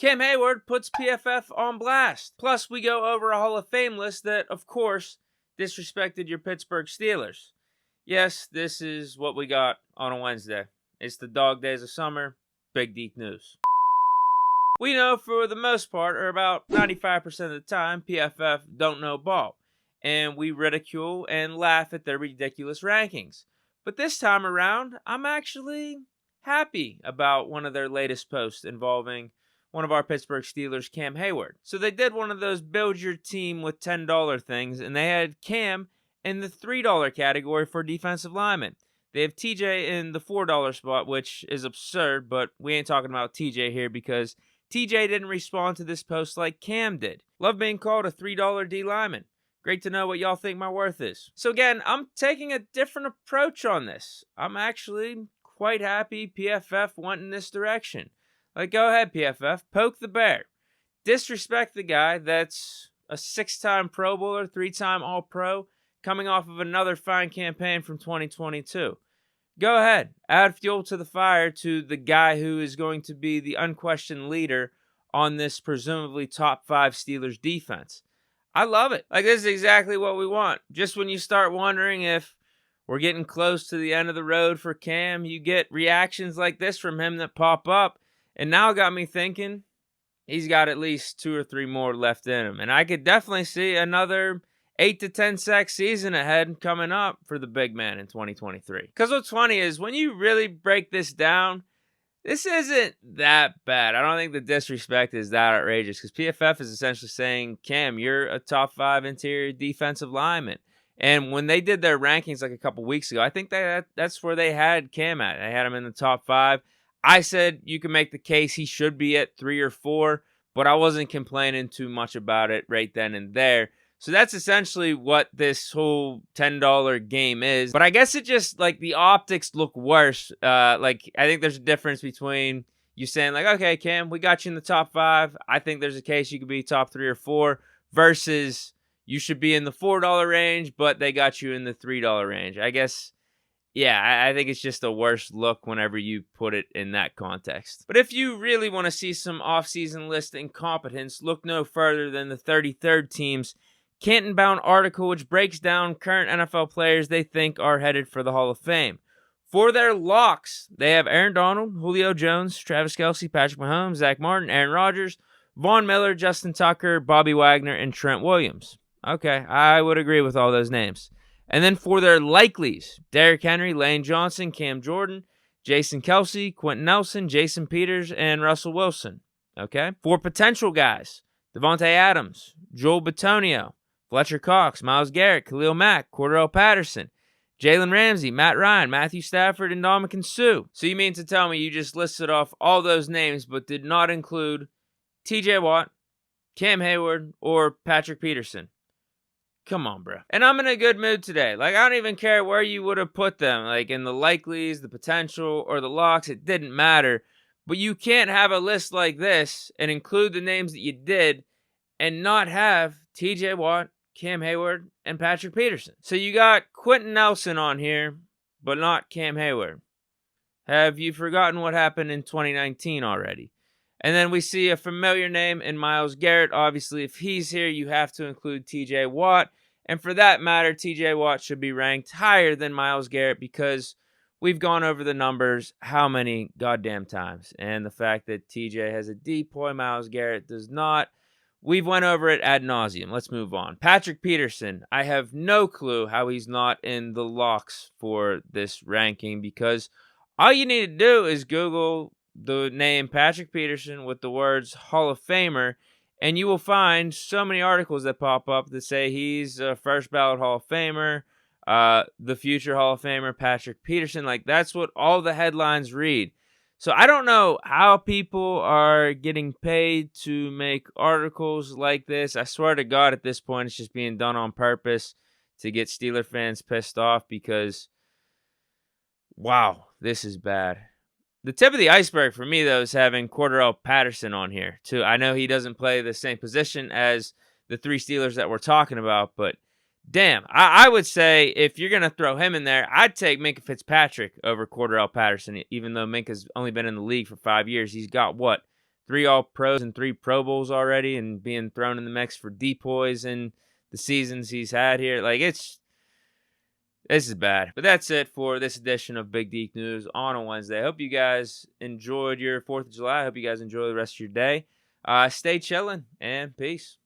Cam Heyward puts PFF on blast. Plus, we go over a Hall of Fame list that, of course, disrespected your Pittsburgh Steelers. Yes, this is what we got on a Wednesday. It's the dog days of summer. Big Deke news. We know for the most part, or about 95% of the time, PFF don't know ball. And we ridicule and laugh at their ridiculous rankings. But this time around, I'm actually happy about one of their latest posts involving one of our Pittsburgh Steelers, Cam Heyward. So they did one of those build your team with $10 things, and they had Cam in the $3 category for defensive linemen. They have TJ in the $4 spot, which is absurd, but we ain't talking about TJ here because TJ didn't respond to this post like Cam did. Love being called a $3 D lineman. Great to know what y'all think my worth is. So again, I'm taking a different approach on this. I'm actually quite happy PFF went in this direction. Like, go ahead, PFF. Poke the bear. Disrespect the guy that's a 6-time Pro Bowler, 3-time All-Pro, coming off of another fine campaign from 2022. Go ahead. Add fuel to the fire to the guy who is going to be the unquestioned leader on this presumably top 5 Steelers defense. I love it. Like, this is exactly what we want. Just when you start wondering if we're getting close to the end of the road for Cam, you get reactions like this from him that pop up. And now it got me thinking he's got at least 2 or 3 more left in him. And I could definitely see another 8 to 10 sack season ahead coming up for the big man in 2023. Because what's funny is when you really break this down, this isn't that bad. I don't think the disrespect is that outrageous because PFF is essentially saying, Cam, you're a top 5 interior defensive lineman. And when they did their rankings like a couple weeks ago, I think that's where they had Cam at. They had him in the top 5. I said you can make the case he should be at 3 or 4, but I wasn't complaining too much about it right then and there. So that's essentially what this whole $10 game is. But I guess it just, like, the optics look worse. Like, I think there's a difference between you saying, like, okay, Cam, we got you in the top 5. I think there's a case you could be top 3 or 4 versus you should be in the $4 range, but they got you in the $3 range. I guess, yeah, I think it's just a worse look whenever you put it in that context. But if you really want to see some offseason list incompetence, look no further than the 33rd team's Canton-bound article, which breaks down current NFL players they think are headed for the Hall of Fame. For their locks, they have Aaron Donald, Julio Jones, Travis Kelce, Patrick Mahomes, Zach Martin, Aaron Rodgers, Von Miller, Justin Tucker, Bobby Wagner, and Trent Williams. Okay, I would agree with all those names. And then for their likelies, Derrick Henry, Lane Johnson, Cam Jordan, Jason Kelce, Quentin Nelson, Jason Peters, and Russell Wilson. Okay? For potential guys, Devontae Adams, Joel Bitonio, Fletcher Cox, Myles Garrett, Khalil Mack, Cordell Patterson, Jalen Ramsey, Matt Ryan, Matthew Stafford, and Ndamukong Suh. So you mean to tell me you just listed off all those names but did not include TJ Watt, Cam Heyward, or Patrick Peterson? Come on, bro. And I'm in a good mood today. Like, I don't even care where you would have put them. Like, in the likelies, the potential, or the locks. It didn't matter. But you can't have a list like this and include the names that you did and not have TJ Watt, Cam Heyward, and Patrick Peterson. So you got Quentin Nelson on here, but not Cam Heyward. Have you forgotten what happened in 2019 already? And then we see a familiar name in Myles Garrett. Obviously, if he's here, you have to include TJ Watt. And for that matter, TJ Watt should be ranked higher than Myles Garrett because we've gone over the numbers how many goddamn times. And the fact that TJ has a DPOY, Myles Garrett does not. We've went over it ad nauseum. Let's move on. Patrick Peterson. I have no clue how he's not in the locks for this ranking because all you need to do is Google the name Patrick Peterson with the words Hall of Famer, and you will find so many articles that pop up that say he's a first ballot Hall of Famer, the future Hall of Famer, Patrick Peterson. Like, that's what all the headlines read. So I don't know how people are getting paid to make articles like this. I swear to God, at this point, it's just being done on purpose to get Steeler fans pissed off because, wow, this is bad. The tip of the iceberg for me, though, is having Cordell Patterson on here, too. I know he doesn't play the same position as the 3 Steelers that we're talking about, but damn, I would say if you're going to throw him in there, I'd take Minkah Fitzpatrick over Cordell Patterson, even though Minka's only been in the league for 5 years. He's got, 3 3 All-Pros and 3 Pro Bowls already and being thrown in the mix for depoys in the seasons he's had here. Like, this is bad. But that's it for this edition of Big Deke News on a Wednesday. I hope you guys enjoyed your 4th of July. I hope you guys enjoy the rest of your day. Stay chilling, and peace.